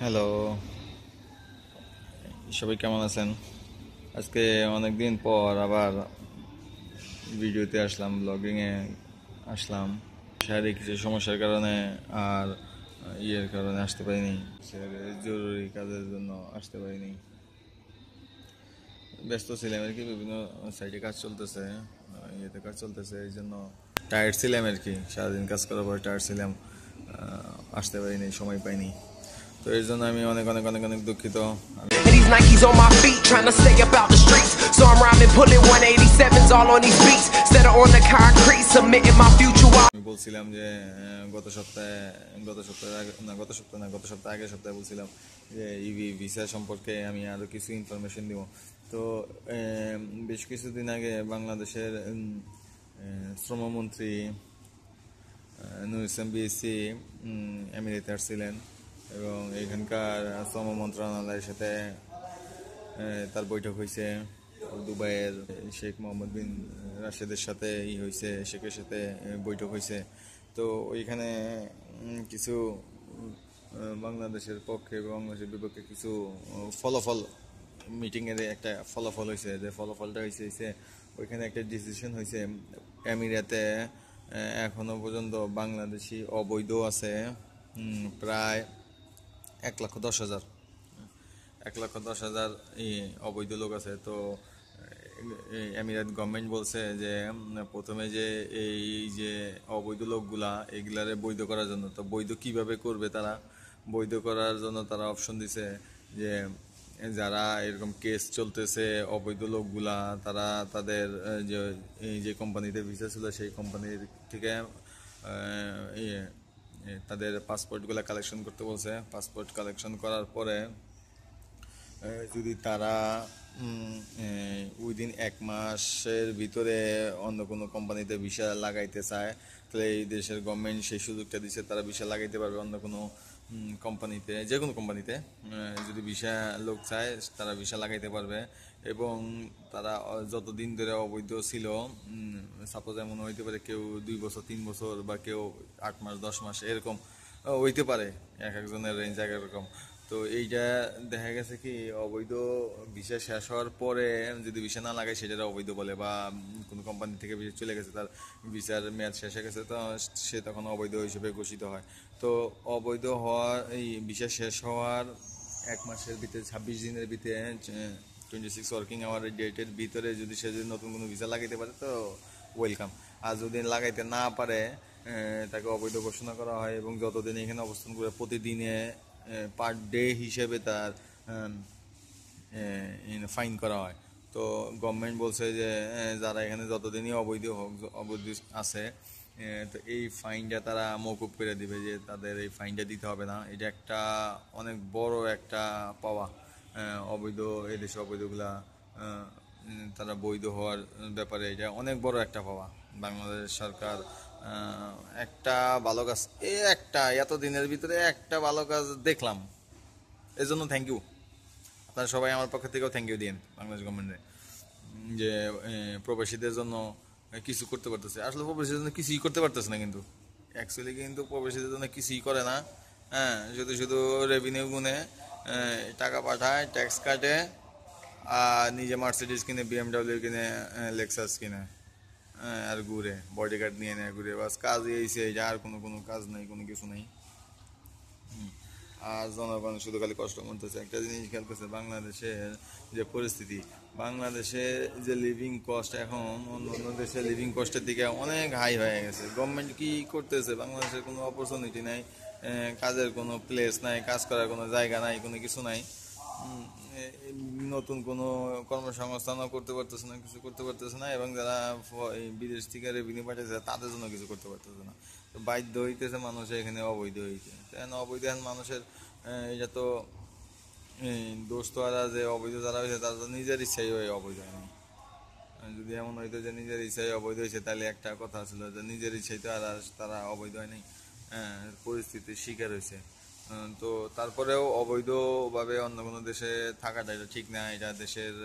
Hello, সবাই কেমন আছেন? আজকে অনেক দিন পর আবার ভিডিওতে আসলাম, ব্লগিংয়ে আসলাম। শারীরিক কিছু সমস্যার কারণে আর ইয়ের কারণে আসতে পারিনি, জরুরি কাজের জন্য আসতে পারিনি। ব্যস্ত ছিলাম আর কি, বিভিন্ন সাইডে কাজ চলতেছে, ইয়েতে কাজ চলতেছে, এই জন্য টায়ার্ড ছিলাম আর কি। সারাদিন কাজ করার পর টায়ার্ড ছিলাম, আসতে পারিনি, সময় পাইনি। তো এই জন্য আমি অনেক অনেক অনেক অনেক দুঃখিত। These Nikes on my feet, trying to stay up out the streets. So I'm rhyming, pulling 187s all on these beats. Instead of on the concrete, submitting my future while আমি বলছিলাম যে গত সপ্তাহে আগের সপ্তাহে বলছিলাম যে ইভি ভিসা সম্পর্কে আমি আরও কিছু ইনফরমেশন দিব। তো বেশ কিছুদিন আগে বাংলাদেশের শ্রমমন্ত্রী নূর ইসলাম বিএসসি আমিরাতে আসছিলেন এবং এখানকার শ্রম মন্ত্রণালয়ের সাথে তার বৈঠক হয়েছে। দুবাইয়ের শেখ মোহাম্মদ বিন রাশেদের সাথে শেখের সাথে বৈঠক হয়েছে। তো ওইখানে কিছু বাংলাদেশের পক্ষে এবং বাংলাদেশের বিপক্ষে কিছু ফলাফল, মিটিংয়ের একটা ফলাফল হয়েছে। যে ফলাফলটা হয়েছে ওইখানে একটা ডিসিশন হয়েছে, আমিরাতে এখনো পর্যন্ত বাংলাদেশি অবৈধ আছে প্রায় 1,10,000 1,10,000 অবৈধ লোক আছে। তো আমিরাত গভর্নমেন্ট বলছে যে প্রথমে যে এই যে অবৈধ লোকগুলা এগুলারে বৈধ করার জন্য, তো বৈধ কিভাবে করবে তারা, বৈধ করার জন্য তারা অপশন দিছে যে যারা এরকম কেস চলতেছে অবৈধ লোকগুলা, তারা তাদের যে কোম্পানিতে ভিসা ছিল সেই কোম্পানির থেকে তাদের পাসপোর্টগুলো কালেকশন করতে বলছে। পাসপোর্ট কালেকশন করার পরে যদি তারা উইদিন 1 মাসের ভিতরে অন্য কোনো কোম্পানিতে ভিসা লাগাইতে চায়, তাহলে এই দেশের গভর্নমেন্ট সেই সুযোগটা দিচ্ছে, তারা ভিসা লাগাইতে পারবে অন্য কোনো কোম্পানিতে, যে কোনো কোম্পানিতে। যদি ভিসা লোক চায় তারা ভিসা লাগাইতে পারবে এবং তারা যতদিন ধরে অবৈধ ছিল, সাপোজ এমন হইতে পারে কেউ 2 বছর 3 বছর বা কেউ 8 মাস 10 মাস এরকম হইতে পারে, এক একজনের রেঞ্জ এক রকম। তো এইটা দেখা গেছে কি অবৈধ ভিসা শেষ হওয়ার পরে যদি ভিসা না লাগায় সেটা অবৈধ বলে, বা কোনো কোম্পানি থেকে ভিসা চলে গেছে, তার ভিসার মেয়াদ শেষ হয়ে গেছে, তো সে তখন অবৈধ হিসেবে ঘোষিত হয়। তো অবৈধ হওয়ার এই ভিসা শেষ হওয়ার 1 মাসের ভিতরে 26 দিনের ভিতরে 26 ওয়ার্কিং আওয়ার ডেটের ভিতরে যদি সে যদি নতুন কোনো ভিসা লাগাইতে পারে তো ওয়েলকাম। আর যদি লাগাইতে না পারে তাকে অবৈধ ঘোষণা করা হয় এবং যতদিন এখানে অবস্থান করে প্রতিদিনে পার ডে হিসেবে তার ফাইন করা হয়। তো গভর্নমেন্ট বলছে যে যারা এখানে যতদিনই অবৈধ আছে, তো এই ফাইনটা তারা মওকুফ করে দিবে, যে তাদের এই ফাইনটা দিতে হবে না। এটা একটা অনেক বড় একটা পাওয়া। অবৈধ এদেশে অবৈধগুলা তারা বৈধ হওয়ার ব্যাপারে এটা অনেক বড় একটা পাওয়া। বাংলাদেশ সরকার একটা ভালো কাজ, এত দিনের ভিতরে একটা ভালো কাজ দেখলাম, এর জন্য থ্যাংক ইউ। আপনারা সবাই আমার পক্ষ থেকেও থ্যাংক ইউ দিন বাংলাদেশ গভর্নমেন্টে, যে প্রবাসীদের জন্য কিছু করতে পারতেছে। আসলে প্রবাসীদের জন্য কিছুই করতে পারতেছে না, কিন্তু অ্যাকচুয়ালি কিন্তু প্রবাসীদের জন্য কিছুই করে না। হ্যাঁ, শুধু শুধু রেভিনিউ গুনে টাকা পাঠায়, ট্যাক্স কাটে, আর নিজে মার্সিডিজ কিনে, বিএমডাব্লিউ কিনে, লেক্সাস কিনে, আর ঘুরে বডিগার্ড নিয়ে নেয়, ঘুরে বাস কাজ এইছে, আর কোনো কাজ নেই, কোনো কিছু নেই। আর জনগণ শুধু খালি কষ্ট করতেছে। একটা জিনিস খেয়াল করছে, বাংলাদেশের যে পরিস্থিতি, বাংলাদেশে যে লিভিং কস্ট এখন অন্য দেশের লিভিং কস্টের দিকে অনেক হাই হয়ে গেছে। গভর্নমেন্ট কি করতেছে, বাংলাদেশের কোনো অপরচুনিটি নাই, কাজের কোনো প্লেস নাই, কাজ করার কোনো জায়গা নাই, কোনো কিছু নাই। নতুন কোনো কর্মসংস্থানও করতে পারতেছে না, কিছু করতে পারতেছে না, এবং যারা বিদেশ থেকে রেভিনিউ পাঠাচ্ছে তাদের জন্য কিছু করতে পারতেছে না। তো বাধ্য হইতেছে মানুষ এখানে অবৈধ হইতে। কেন অবৈধ মানুষের এটা তো দোষ তো, আর যে অবৈধ যারা হয়েছে তারা তো নিজের ইচ্ছাই হয়ে অবৈধ হয়নি। যদি এমন হইতো যে নিজের ইচ্ছাই অবৈধ হয়েছে, তাহলে একটা কথা ছিল যে নিজের ইচ্ছাই তো আর তারা অবৈধ হয়নি, পরিস্থিতির শিকার হয়েছে। তো তারপরেও অবৈধভাবে অন্য কোনো দেশে থাকাটা এটা ঠিক না, এটা দেশের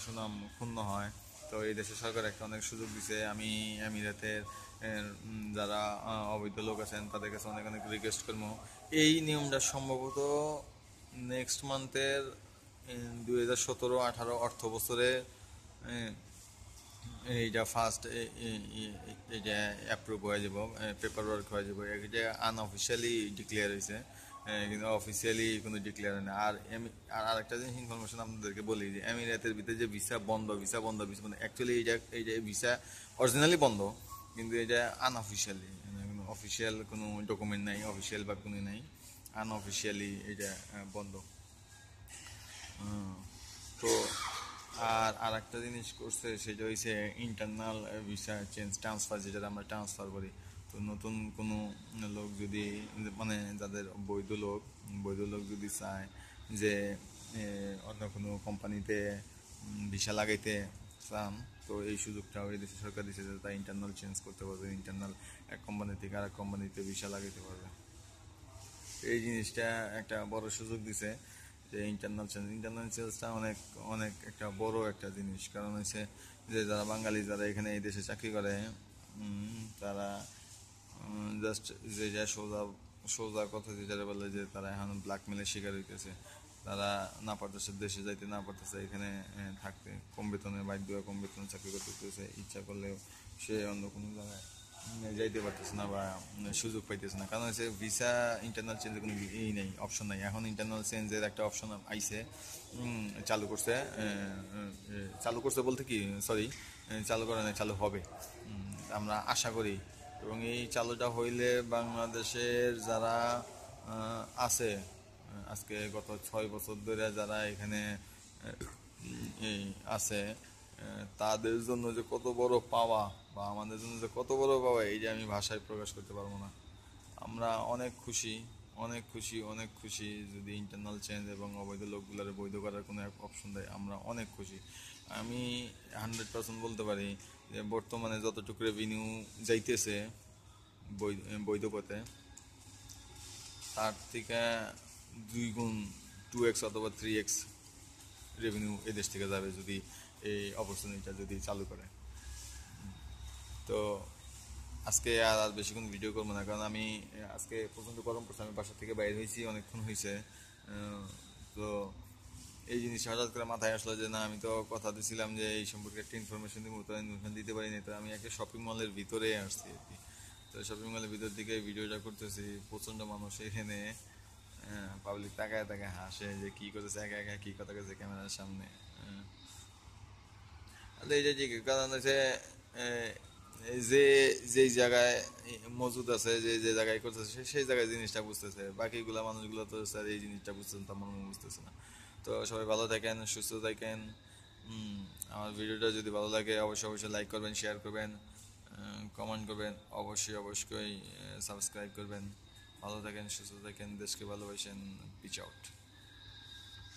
সুনাম ক্ষুণ্ণ হয়। তো এই দেশের সরকার একটা অনেক সুযোগ দিছে। আমি আমিরাতের যারা অবৈধ লোক আছেন তাদের কাছে অনেক অনেক রিকোয়েস্ট করবো, এই নিয়মটা সম্ভবত নেক্সট মান্থের 2017-18 অর্থ বছরে এইটা ফার্স্ট এইটা অ্যাপ্রুভ হয়ে যাব, পেপার ওয়ার্ক হয়ে যাব। এটা আনঅফিসিয়ালি ডিক্লেয়ার হয়েছে, কিন্তু অফিসিয়ালি কোনো ডিক্লেয়ার হয় না। আর আরেকটা জিনিস ইনফরমেশন আপনাদেরকে বলি যে এমিরেতের ভিতরে যে ভিসা বন্ধ অ্যাকচুয়ালি এইটা ভিসা অরিজিনালি বন্ধ, কিন্তু এটা আনঅফিসিয়ালি, অফিসিয়াল কোনো ডকুমেন্ট নাই, অফিসিয়াল বা কোনো নাই, আনঅফিসিয়ালি এটা বন্ধ। তো আর একটা জিনিস করছে, সেটা হচ্ছে ইন্টারনাল ভিসা ট্রান্সফার, যেটা আমরা ট্রান্সফার করি। তো নতুন কোনো লোক যদি, মানে যাদের বৈধ লোক যদি চায় যে অন্য কোনো কোম্পানিতে ভিসা লাগাইতে চান, তো এই সুযোগটা ওই দেশের সরকার দিচ্ছে যে তারা ইন্টারনাল চেঞ্জ করতে পারবে, ইন্টারনাল এক কোম্পানি থেকে আরেক কোম্পানিতে ভিসা লাগাইতে পারবে। এই জিনিসটা একটা বড় সুযোগ দিছে যে ইন্টারনাল চেঞ্জটা অনেক অনেক একটা বড় একটা জিনিস। কারণ হচ্ছে যে যারা বাঙালি, যারা এখানে এই দেশে চাকরি করে, তারা জাস্ট যে যা সোজা সোজা কথা যেটা বলে যে তারা এখন ব্ল্যাকমেলের শিকার হইতেছে, তারা না পারতেছে, দেশে যাইতে না পারতেছে, এখানে থাকতে কম বেতনে বাধ্য হয়ে কম বেতনে চাকরি করতেছে, ইচ্ছা করলেও সে অন্য কোনো জায়গায় যাইতে পারতেছে না বা সুযোগ পাইতেছে না। কারণ হচ্ছে ভিসা ইন্টারনাল চেঞ্জের কোনো নেই, অপশন নাই। এখন ইন্টারনাল চেঞ্জের একটা অপশন আইছে, চালু করছে বলতে কি, সরি, চালু করে নাই, চালু হবে, আমরা আশা করি। এবং এই চালুটা হইলে বাংলাদেশের যারা আছে, আজকে গত 6 বছর ধরে যারা এখানে এই আছে, তাদের জন্য যে কত বড় পাওয়া, বা আমাদের জন্য যে কত বড় পাওয়া, এই যে আমি ভাষায় প্রকাশ করতে পারবো না। আমরা অনেক খুশি, অনেক খুশি, অনেক খুশি। যদি ইন্টারনাল চেঞ্জ এবং অবৈধ লোকগুলোর বৈধ করার কোনো এক অপশন দেয়, আমরা অনেক খুশি। আমি 100% বলতে পারি যে বর্তমানে যতটুকু রেভিনিউ যাইতেছে বৈধ পথে, তার থেকে 2 গুণ, 2x অথবা 3x রেভিনিউ এই দেশ থেকে যাবে যদি এই অপরচুনিটিটা যদি চালু করে। তো আজকে আর বেশিক্ষণ ভিডিও করবো না, কারণ আমি আজকে প্রচণ্ড গরম পড়ছে, আমি বাসা থেকে বাইরে হয়েছি অনেকক্ষণ হয়েছে। তো এই জিনিসটা হঠাৎ করে মাথায় আসলো যে না, আমি তো কথা দিয়েছিলাম যে এই সম্পর্কে একটা ইনফরমেশন দিব, তো ইনফরমেশন দিতে পারিনি। তো আমি একটা শপিং মলের ভিতরে আসছি আর কি। তো শপিং মলের ভিতর দিকে ভিডিওটা করতেছি, প্রচণ্ড মানুষ এখানে, পাবলিক তাকায় তাকায় হাসে যে কী করতেছে, একা একা কী কথা করছে ক্যামেরার সামনে। এইটা ঠিক, কারণ হচ্ছে যে যেই জায়গায় মজুদ আছে, যে যে জায়গায় করতেছে সেই জায়গায় জিনিসটা বুঝতেছে, বাকিগুলা মানুষগুলো তো স্যার এই জিনিসটা বুঝতেছে, তেমন বুঝতেছে না। তো সবাই ভালো থাকেন, সুস্থ থাকেন। আমার ভিডিওটা যদি ভালো লাগে অবশ্যই অবশ্যই লাইক করবেন, শেয়ার করবেন, কমেন্ট করবেন, অবশ্যই অবশ্যই সাবস্ক্রাইব করবেন। ভালো থাকেন, সুস্থ থাকেন, দেশকে ভালোবাসেন। Pitch out.